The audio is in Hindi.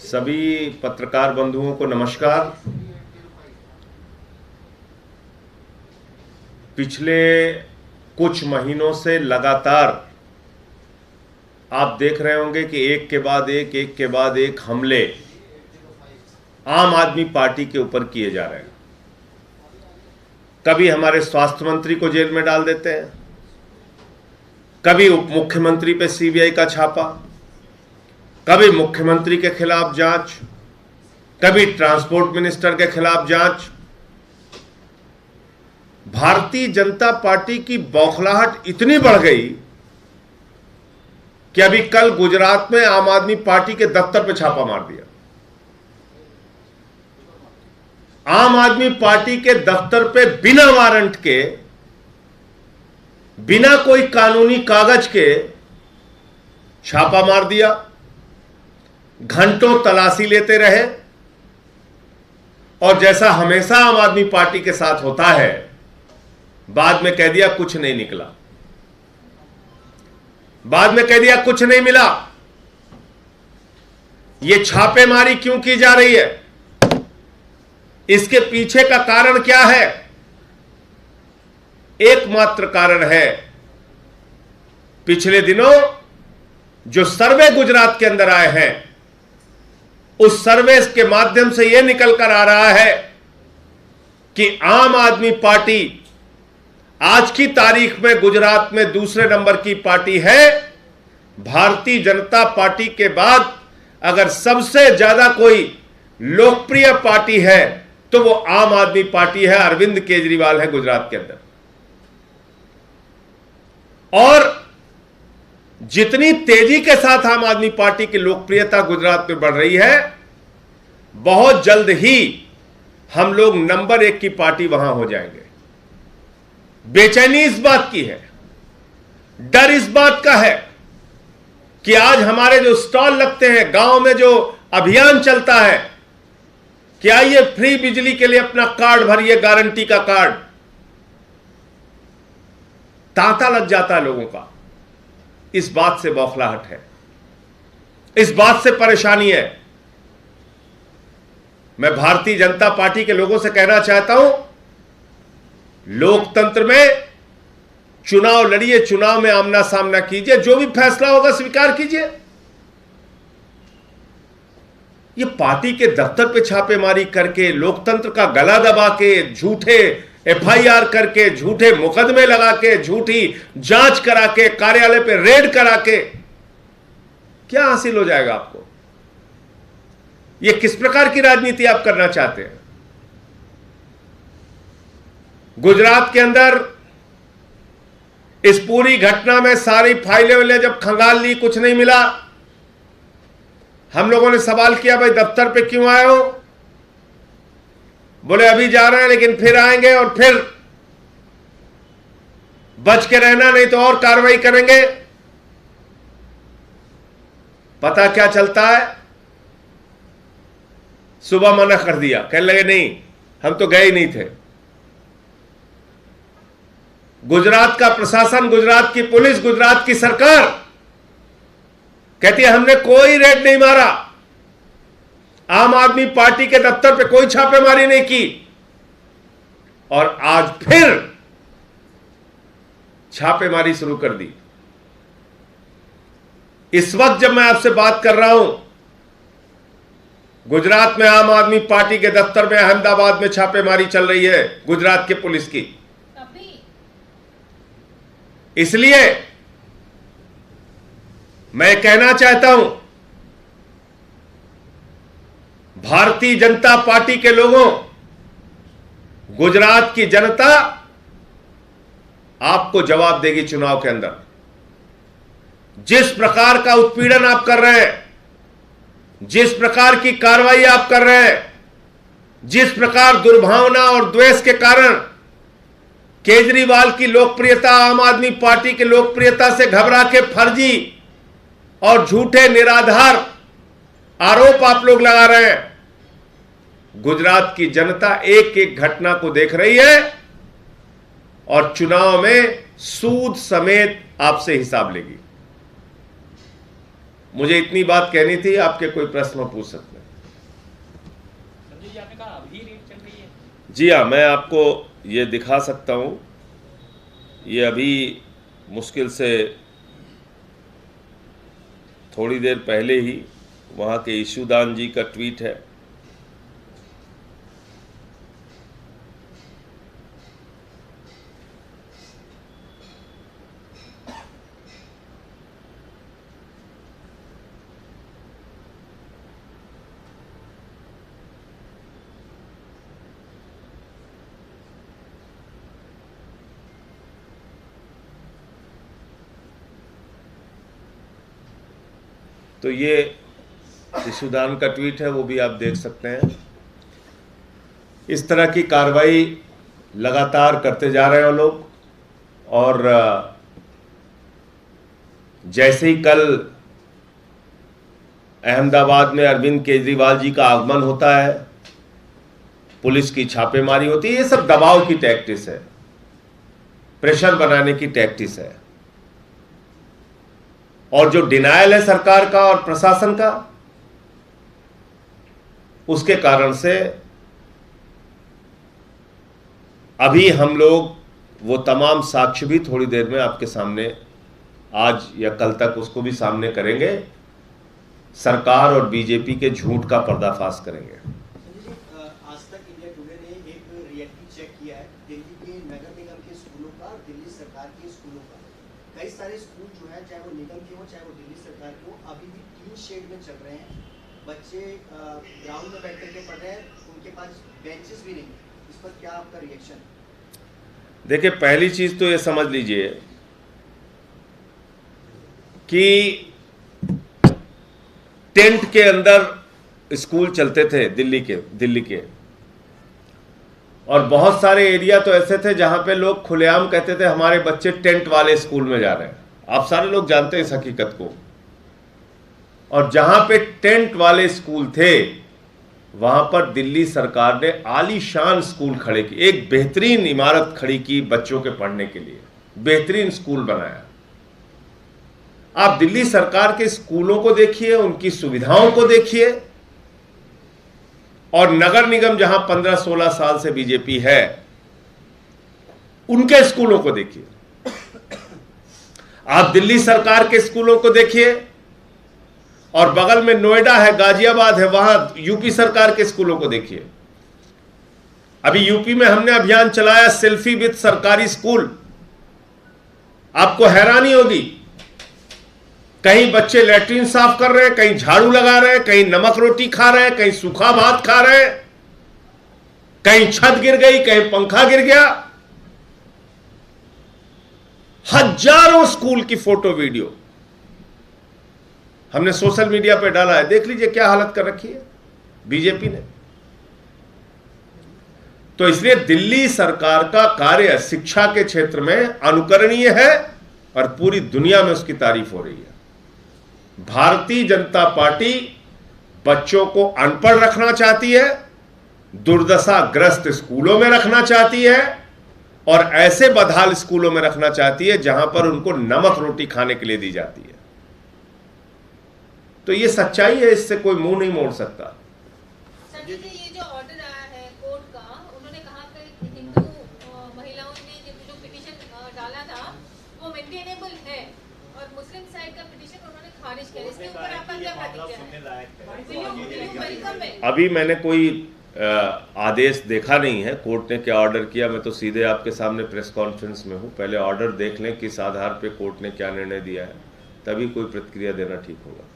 सभी पत्रकार बंधुओं को नमस्कार। पिछले कुछ महीनों से लगातार आप देख रहे होंगे कि एक के बाद एक हमले आम आदमी पार्टी के ऊपर किए जा रहे हैं। कभी हमारे स्वास्थ्य मंत्री को जेल में डाल देते हैं, कभी उप मुख्यमंत्री पे सीबीआई का छापा, कभी मुख्यमंत्री के खिलाफ जांच, कभी ट्रांसपोर्ट मिनिस्टर के खिलाफ जांच। भारतीय जनता पार्टी की बौखलाहट इतनी बढ़ गई कि अभी कल गुजरात में आम आदमी पार्टी के दफ्तर पे छापा मार दिया। आम आदमी पार्टी के दफ्तर पे बिना वारंट के, बिना कोई कानूनी कागज के छापा मार दिया। घंटों तलाशी लेते रहे और जैसा हमेशा आम आदमी पार्टी के साथ होता है, बाद में कह दिया कुछ नहीं निकला, बाद में कह दिया कुछ नहीं मिला। यह छापेमारी क्यों की जा रही है? इसके पीछे का कारण क्या है? एकमात्र कारण है, पिछले दिनों जो सर्वे गुजरात के अंदर आए हैं, उस सर्वे के माध्यम से यह निकल कर आ रहा है कि आम आदमी पार्टी आज की तारीख में गुजरात में दूसरे नंबर की पार्टी है। भारतीय जनता पार्टी के बाद अगर सबसे ज्यादा कोई लोकप्रिय पार्टी है तो वो आम आदमी पार्टी है। अरविंद केजरीवाल है गुजरात के अंदर। और जितनी तेजी के साथ आम आदमी पार्टी की लोकप्रियता गुजरात में बढ़ रही है, बहुत जल्द ही हम लोग नंबर 1 की पार्टी वहां हो जाएंगे। बेचैनी इस बात की है, डर इस बात का है कि आज हमारे जो स्टॉल लगते हैं, गांव में जो अभियान चलता है कि आइए फ्री बिजली के लिए अपना कार्ड भरिए, गारंटी का कार्ड, तांता लग जाता है लोगों का। इस बात से बौखलाहट है, इस बात से परेशानी है। मैं भारतीय जनता पार्टी के लोगों से कहना चाहता हूं, लोकतंत्र में चुनाव लड़िए, चुनाव में आमना सामना कीजिए, जो भी फैसला होगा स्वीकार कीजिए। ये पार्टी के दफ्तर पे छापेमारी करके, लोकतंत्र का गला दबा के, झूठे एफआईआर करके, झूठे मुकदमे लगा के, झूठी जांच करा के, कार्यालय पे रेड करा के क्या हासिल हो जाएगा आपको? ये किस प्रकार की राजनीति आप करना चाहते हैं? गुजरात के अंदर इस पूरी घटना में सारी फाइलें जब खंगाल ली, कुछ नहीं मिला। हम लोगों ने सवाल किया, भाई दफ्तर पे क्यों आए हो? बोले अभी जा रहे हैं लेकिन फिर आएंगे, और फिर बच के रहना, नहीं तो और कार्रवाई करेंगे। पता क्या चलता है? सुबह मना कर दिया, कहने लगे नहीं हम तो गए ही नहीं थे। गुजरात का प्रशासन, गुजरात की पुलिस, गुजरात की सरकार कहती है हमने कोई रेड नहीं मारा, आम आदमी पार्टी के दफ्तर पे कोई छापेमारी नहीं की, और आज फिर छापेमारी शुरू कर दी। इस वक्त जब मैं आपसे बात कर रहा हूं, गुजरात में आम आदमी पार्टी के दफ्तर में अहमदाबाद में छापेमारी चल रही है गुजरात के पुलिस की। इसलिए मैं कहना चाहता हूं, भारतीय जनता पार्टी के लोगों, गुजरात की जनता आपको जवाब देगी चुनाव के अंदर। जिस प्रकार का उत्पीड़न आप कर रहे हैं, जिस प्रकार की कार्रवाई आप कर रहे हैं, जिस प्रकार दुर्भावना और द्वेष के कारण केजरीवाल की लोकप्रियता आम आदमी पार्टी की लोकप्रियता से घबरा के फर्जी और झूठे निराधार आरोप आप लोग लगा रहे हैं, गुजरात की जनता एक एक घटना को देख रही है और चुनाव में सूद समेत आपसे हिसाब लेगी। मुझे इतनी बात कहनी थी, आपके कोई प्रश्न पूछ सकते हैं। संजय जी, आपने कहा अभी रेड चल रही है। जी हाँ, मैं आपको ये दिखा सकता हूँ। ये अभी मुश्किल से थोड़ी देर पहले ही वहाँ के ईशुदान जी का ट्वीट है। तो ये ईशुदान का ट्वीट है, वो भी आप देख सकते हैं। इस तरह की कार्रवाई लगातार करते जा रहे हैं लोग। और जैसे ही कल अहमदाबाद में अरविंद केजरीवाल जी का आगमन होता है, पुलिस की छापेमारी होती है। ये सब दबाव की टैक्टिस है, प्रेशर बनाने की टैक्टिस है। और जो डिनायल है सरकार का और प्रशासन का, उसके कारण से अभी हम लोग वो तमाम साक्ष्य भी थोड़ी देर में आपके सामने, आज या कल तक उसको भी सामने करेंगे। सरकार और बीजेपी के झूठ का पर्दाफाश करेंगे। आज तक इंडिया टुडे ने एक रियलिटी चेक किया है दिल्ली के नगर निगम के स्कूलों का और दिल्ली सरकार के स्कूलों का। कई सारे स्कूल जो है, चाहे वो निगम के हो चाहे वो दिल्ली सरकार के हो, अभी भी टीन शेड में चल रहे हैं। बच्चे ग्राउंड में बैठ करके पढ़ रहे हैं, उनके पास बेंचेस भी नहीं। इस पर क्या आपका रिएक्शन? देखिए, पहली चीज तो ये समझ लीजिए कि टेंट के अंदर स्कूल चलते थे दिल्ली के और बहुत सारे एरिया तो ऐसे थे जहां पे लोग खुलेआम कहते थे हमारे बच्चे टेंट वाले स्कूल में जा रहे हैं। आप सारे लोग जानते हैं इस हकीकत को। और जहां पे टेंट वाले स्कूल थे, वहां पर दिल्ली सरकार ने आलीशान स्कूल खड़े की, एक बेहतरीन इमारत खड़ी की बच्चों के पढ़ने के लिए, बेहतरीन स्कूल बनाया। आप दिल्ली सरकार के स्कूलों को देखिए, उनकी सुविधाओं को देखिए, और नगर निगम जहां 15-16 साल से बीजेपी है, उनके स्कूलों को देखिए। आप दिल्ली सरकार के स्कूलों को देखिए, और बगल में नोएडा है, गाजियाबाद है, वहां यूपी सरकार के स्कूलों को देखिए। अभी यूपी में हमने अभियान चलाया सेल्फी विद सरकारी स्कूल। आपको हैरानी होगी, कहीं बच्चे लैट्रिन साफ कर रहे हैं, कहीं झाड़ू लगा रहे हैं, कहीं नमक रोटी खा रहे हैं, कहीं सूखा भात खा रहे हैं, कहीं छत गिर गई, कहीं पंखा गिर गया। हजारों स्कूल की फोटो वीडियो हमने सोशल मीडिया पे डाला है। देख लीजिए क्या हालत कर रखी है बीजेपी ने। तो इसलिए दिल्ली सरकार का कार्य शिक्षा के क्षेत्र में अनुकरणीय है और पूरी दुनिया में उसकी तारीफ हो रही है। भारतीय जनता पार्टी बच्चों को अनपढ़ रखना चाहती है, दुर्दशाग्रस्त स्कूलों में रखना चाहती है, और ऐसे बदहाल स्कूलों में रखना चाहती है जहां पर उनको नमक रोटी खाने के लिए दी जाती है। तो ये सच्चाई है, इससे कोई मुंह नहीं मोड़ सकता। संजय जी, ये जो ऑर्डर आया है कोर्ट का, उन्होंने कहा कि हिंदू महिलाओं ने जो पिटीशन डाला था वो मेंटेनेबल है, और मुस्लिम साइड का पिटीशन उन्होंने खारिज किया। इसके ऊपर आपका क्या प्रतिक्रिया है? अभी मैंने कोई आदेश देखा नहीं है कोर्ट ने क्या ऑर्डर किया। मैं तो सीधे आपके सामने प्रेस कॉन्फ्रेंस में हूं। पहले ऑर्डर देख लें किस आधार पे कोर्ट ने क्या निर्णय दिया है, तभी कोई प्रतिक्रिया देना ठीक होगा।